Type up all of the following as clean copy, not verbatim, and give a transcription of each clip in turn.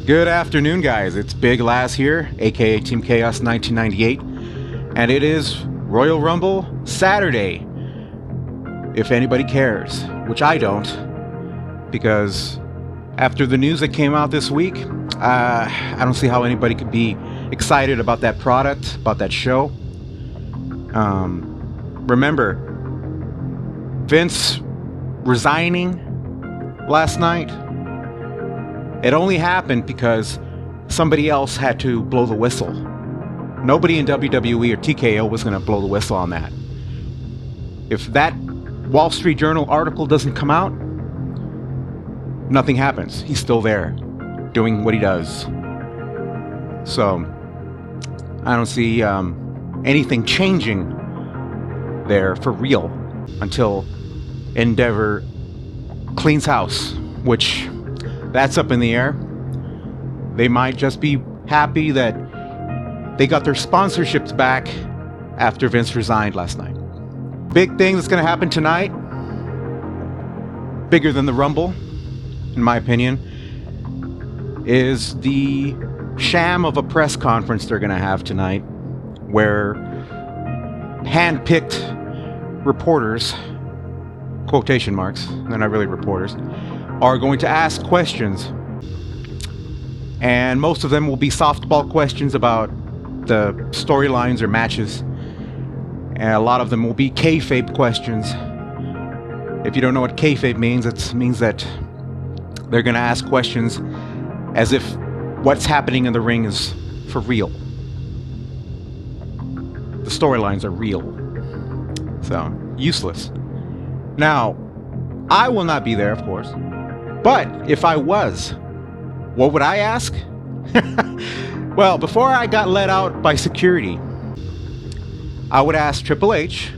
Good afternoon, guys. It's Biglaz here, aka Team Chaos 1998, and it is Royal Rumble Saturday. If anybody cares, which I don't, because after the news that came out this week, I don't see how anybody could be excited about that product, about that show. Remember, Vince resigning last night. It only happened because somebody else had to blow the whistle. Nobody in WWE or TKO was going to blow the whistle on that. If that Wall Street Journal article doesn't come out, nothing happens. He's still there, doing what he does. So, I don't see anything changing there for real until Endeavor cleans house, which that's up in the air. They might just be happy that they got their sponsorships back after Vince resigned last night. Big thing that's going to happen tonight, bigger than the Rumble, in my opinion, is the sham of a press conference they're going to have tonight, where hand-picked reporters, quotation marks, they're not really reporters, are going to ask questions, and most of them will be softball questions about the storylines or matches, and a lot of them will be kayfabe questions. If you don't know what kayfabe means, it means that they're going to ask questions as if what's happening in the ring is for real. The storylines are real, so useless. Now, I will not be there, of course. But if I was, what would I ask? Well, before I got let out by security, I would ask Triple H,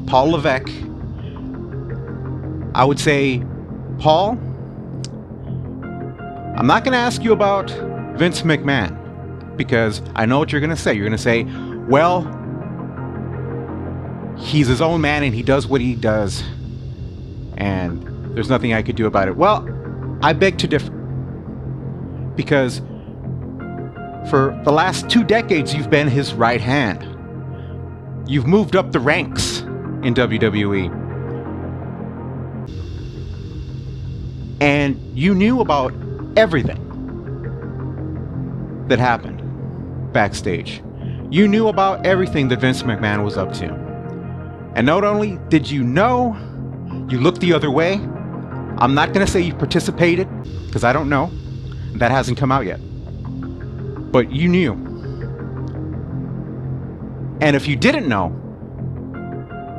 Paul Levesque. I would say, Paul, I'm not going to ask you about Vince McMahon, because I know what you're going to say. You're going to say, well, he's his own man and he does what he does, and there's nothing I could do about it. Well, I beg to differ, because for the last 2 decades you've been his right hand. You've moved up the ranks in WWE, and you knew about everything that happened backstage. You knew about everything that Vince McMahon was up to, and not only did you know, you looked the other way. I'm not going to say you participated, because I don't know. That hasn't come out yet. But you knew. And if you didn't know,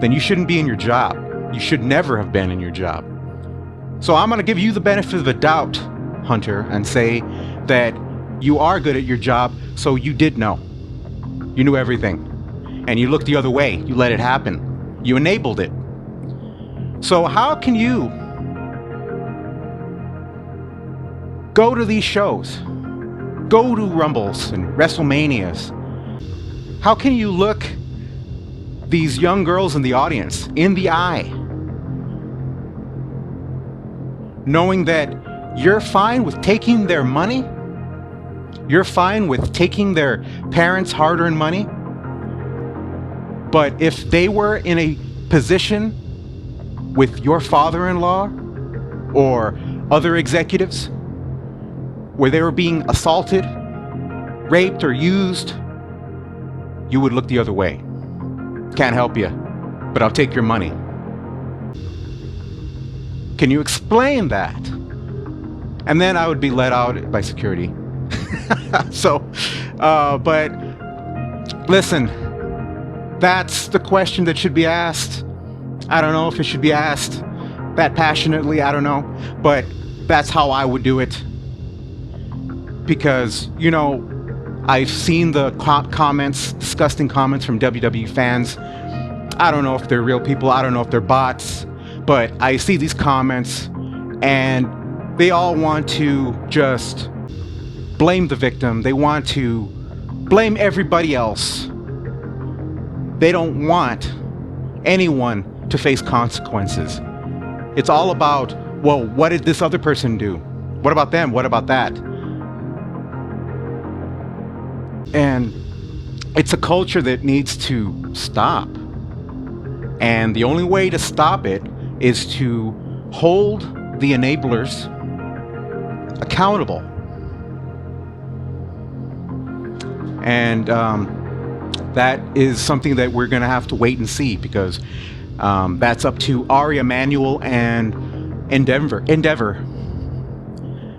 then you shouldn't be in your job. You should never have been in your job. So I'm going to give you the benefit of the doubt, Hunter, and say that you are good at your job, so you did know. You knew everything. And you looked the other way. You let it happen. You enabled it. So how can you go to these shows, go to Rumbles and WrestleManias? How can you look these young girls in the audience in the eye, knowing that you're fine with taking their money? You're fine with taking their parents' hard-earned money? But if they were in a position with your father-in-law or other executives where they were being assaulted, raped, or used, you would look the other way. Can't help you, but I'll take your money. Can you explain that? And then I would be let out by security. But listen, that's the question that should be asked. I don't know if it should be asked that passionately, I don't know, but that's how I would do it. Because, you know, I've seen the comments, disgusting comments from WWE fans. I don't know if they're real people, I don't know if they're bots, but I see these comments and they all want to just blame the victim. They want to blame everybody else. They don't want anyone to face consequences. It's all about, well, what did this other person do? What about them? What about that? And it's a culture that needs to stop. And the only way to stop it is to hold the enablers accountable. And that is something that we're going to have to wait and see, because that's up to Ari Emanuel and Endeavor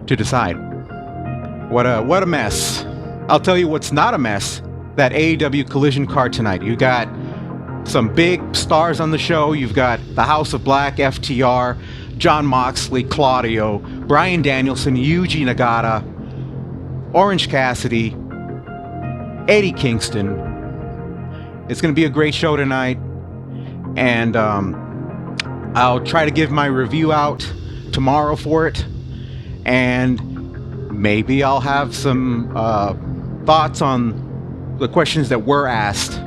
to decide. What a mess. I'll tell you what's not a mess. That AEW Collision card tonight. You got some big stars on the show. You've got the House of Black, FTR, Jon Moxley, Claudio, Bryan Danielson, Yuji Nagata, Orange Cassidy, Eddie Kingston. It's going to be a great show tonight. And I'll try to give my review out tomorrow for it. And maybe I'll have some thoughts on the questions that were asked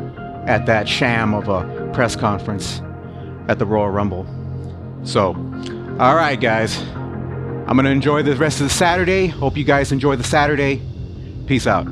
at that sham of a press conference at the Royal Rumble. So, all right, guys. I'm going to enjoy the rest of the Saturday. Hope you guys enjoy the Saturday. Peace out.